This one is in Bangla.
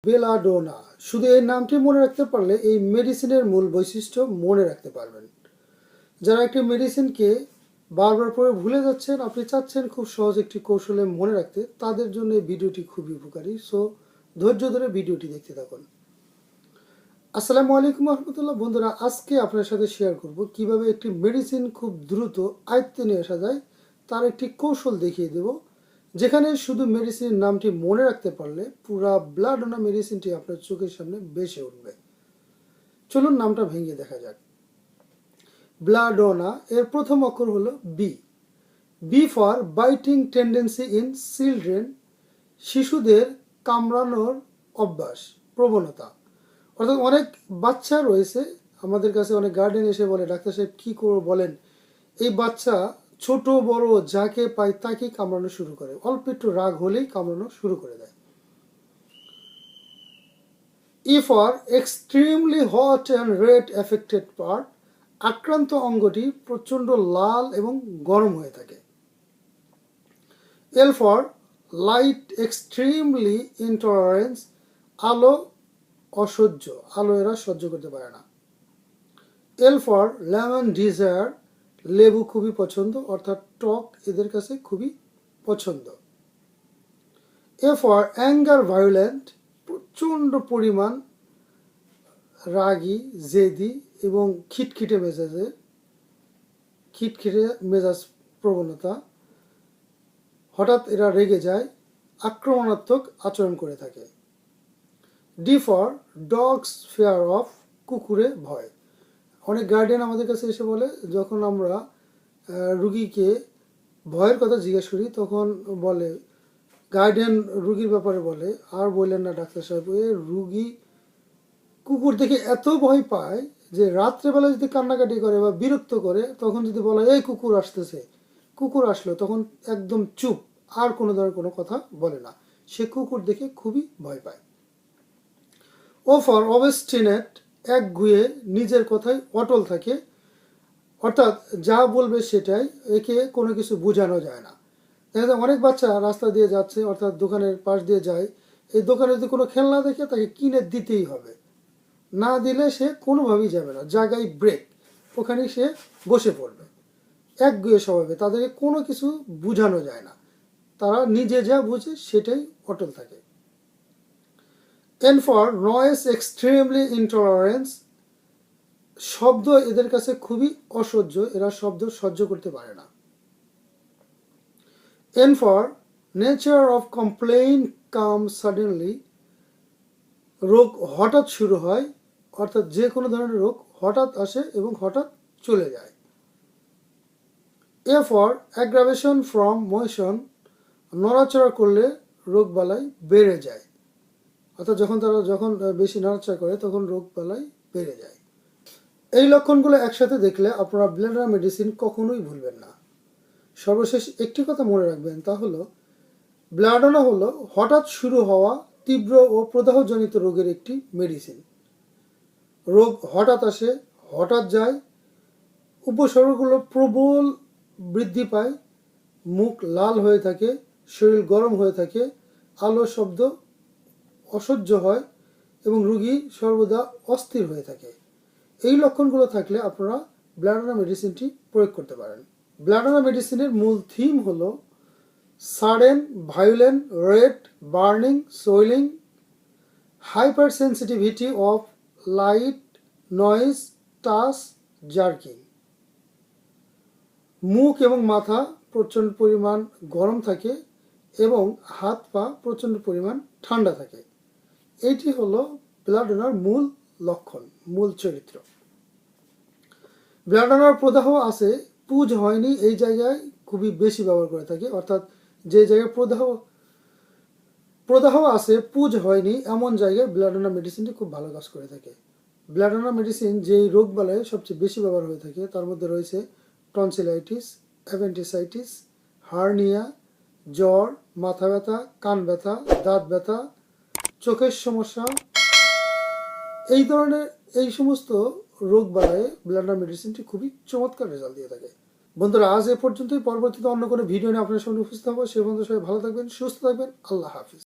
বেলাডোনা। শুধু এই নামটি মনে রাখতে পারলে এই মেডিসিনের মূল বৈশিষ্ট্য মনে রাখতে পারবেন। যারা একটি মেডিসিনকে বারবার পরে ভুলে যাচ্ছেন, আপনি চাচ্ছেন খুব সহজ একটি কৌশলে মনে রাখতে, তাদের জন্য এই ভিডিওটি খুবই উপকারী। সো ধৈর্য ধরে ভিডিওটি দেখতে থাকুন। আসসালামু আলাইকুম রহমতুল্লাহ। বন্ধুরা, আজকে আপনার সাথে শেয়ার করব কিভাবে একটি মেডিসিন খুব দ্রুত আয়ত্তে নিয়ে আসা যায়, তার একটি কৌশল দেখিয়ে দেব, যেখানে শুধু মেডিসিনের নামটি মনে রাখতে পারলে পুরা বেলাডোনা মেডিসিনটি আপনার চোখের সামনে ভেসে উঠবে। চলুন নামটা ভেঙে দেখা যাক। বেলাডোনা এর প্রথম অক্ষর হলো B. B for biting tendency in children, শিশুদের কামড়ানোর অভ্যাস, প্রবণতা। অর্থাৎ অনেক বাচ্চা রয়েছে আমাদের কাছে, অনেক গার্ডিয়ান এসে বলে, ডাক্তার সাহেব কী করবো বলেন, এই বাচ্চা ছোট বড় যাকে পায় তাকেই কামড়ানো শুরু করে, অল্প একটু রাগ হলেই কামড়ানো শুরু করে দেয়। E for extremely hot and red affected part, আক্রান্ত অঙ্গটি প্রচণ্ড লাল এবং গরম হয়ে থাকে। L for light extremely intolerance, আলো অসহ্য, আলো এরা সহ্য করতে পারে না। এল ফর লেমন ডিজায়ার, লেবু খুবই পছন্দ, অর্থাৎ টক এদের কাছে খুবই পছন্দ। এ ফর অ্যাঙ্গার ভায়োলেন্ট, প্রচণ্ড পরিমাণ রাগী, জেদি এবং খিটখিটে মেজাজ প্রবণতা, হঠাৎ এরা রেগে যায়, আক্রমণাত্মক আচরণ করে থাকে। D for dogs fair of, কুকুরে ভয়। অনেক গার্ডিয়ান আমাদের কাছে এসে বলে, যখন আমরা রুগীকে ভয়ের কথা জিজ্ঞেস করি তখন বলে, গার্ডিয়ান রুগীর ব্যাপারে বলে, আর বললেন না ডাক্তার সাহেব, রুগী কুকুর দেখে এত ভয় পায় যে রাত্রেবেলা যদি কান্নাকাটি করে বা বিরক্ত করে, তখন যদি বলা এই কুকুর আসতেছে, কুকুর আসলো, তখন একদম চুপ, আর কোনো ধরনের কোনো কথা বলে না, সে কুকুর দেখে খুবই ভয় পায়। ও ফর অবস্টিনেট, একগুঁয়ে, নিজের কথায় অটল থাকে, অর্থাৎ যা বলবে সেটাই, একে কোনো কিছু বোঝানো যায় না। দেখা যায় অনেক বাচ্চা রাস্তা দিয়ে যাচ্ছে, অর্থাৎ দোকানের পাশ দিয়ে যায়, এই দোকানে যদি কোনো খেলনা দেখে তাকে কিনে দিতেই হবে, না দিলে সে কোনোভাবেই যাবে না, জায়গায় ব্রেক, ওখানে সে বসে পড়বে। একগুঁয়ে স্বভাবে, তাদেরকে কোনো কিছু বোঝানো যায় না, তারা নিজে যা বুঝে সেটাই অটল থাকে। N for noise extremely intolerance, শব্দ এদের কাছে খুবই অসহ্য, এরা শব্দ সহ্য করতে পারে না। N for nature of complain come suddenly, রোগ হঠাৎ শুরু হয়, অর্থাৎ যে কোনো ধরনের রোগ হঠাৎ আসে এবং হঠাৎ চলে যায়। A for aggravation from motion, নড়াচড়া করলে রোগ বালাই বেড়ে যায়, অর্থাৎ যখন বেশি নড়াচড়া করে তখন রোগ বালাই বেড়ে যায়। এই লক্ষণগুলো একসাথে দেখলে আপনারা বেলাডোনা মেডিসিন কখনোই ভুলবেন না। সর্বশেষ একটি কথা মনে রাখবেন, তা হলো বেলাডোনা হলো হঠাৎ শুরু হওয়া তীব্র ও প্রদাহজনিত রোগের একটি মেডিসিন। রোগ হঠাৎ আসে, হঠাৎ যায়, উপসর্গগুলো প্রবল বৃদ্ধি পায়, মুখ লাল হয়ে থাকে, শরীর গরম হয়ে থাকে, আলো শব্দ অসহ্য হয় এবং রোগী সর্বদা অস্থির হয়ে থাকে। এই লক্ষণগুলো থাকলে আপনারা বেলাডোনা মেডিসিনটি প্রয়োগ করতে পারেন। বেলাডোনা মেডিসিনের মূল থিম হলো sudden, violent, red, burning, swelling, hyper sensitivity of light, noise, touch, jerking. মুখ এবং মাথা প্রচণ্ড পরিমাণ গরম থাকে এবং হাত পা প্রচণ্ড পরিমাণ ঠান্ডা থাকে। এটি হলো বেলাডোনার মূল লক্ষণ, মূল চরিত্র। বেলাডোনার প্রদাহ আছে, পুজ হয়নি, এই জায়গায় খুবই বেশি ব্যবহার করে থাকে, অর্থাৎ যে জায়গায় প্রদাহ আছে, পুজ হয়নি, এমন জায়গায় বেলাডোনা মেডিসিনটি খুব ভালো কাজ করে থাকে। বেলাডোনা মেডিসিন যেই রোগ বালায় সবচেয়ে বেশি ব্যবহার হয়ে থাকে তার মধ্যে রয়েছে টনসিলাইটিস, অ্যাপেন্ডিসাইটিস, হার্নিয়া, জ্বর, মাথা ব্যথা, কান ব্যথা, দাঁত ব্যথা, চোখের সমস্যা, এই সমস্ত রোগ বালায় বেলাডোনা মেডিসিনটি খুবই চমৎকার রেজাল্ট দিয়ে থাকে। বন্ধুরা, আজ এ পর্যন্তই। পরবর্তীতে অন্য কোনো ভিডিও নিয়ে আপনার সামনে উপস্থিত হবো। সে পর্যন্ত সবাই ভালো থাকবেন, সুস্থ থাকবেন। আল্লাহ হাফিজ।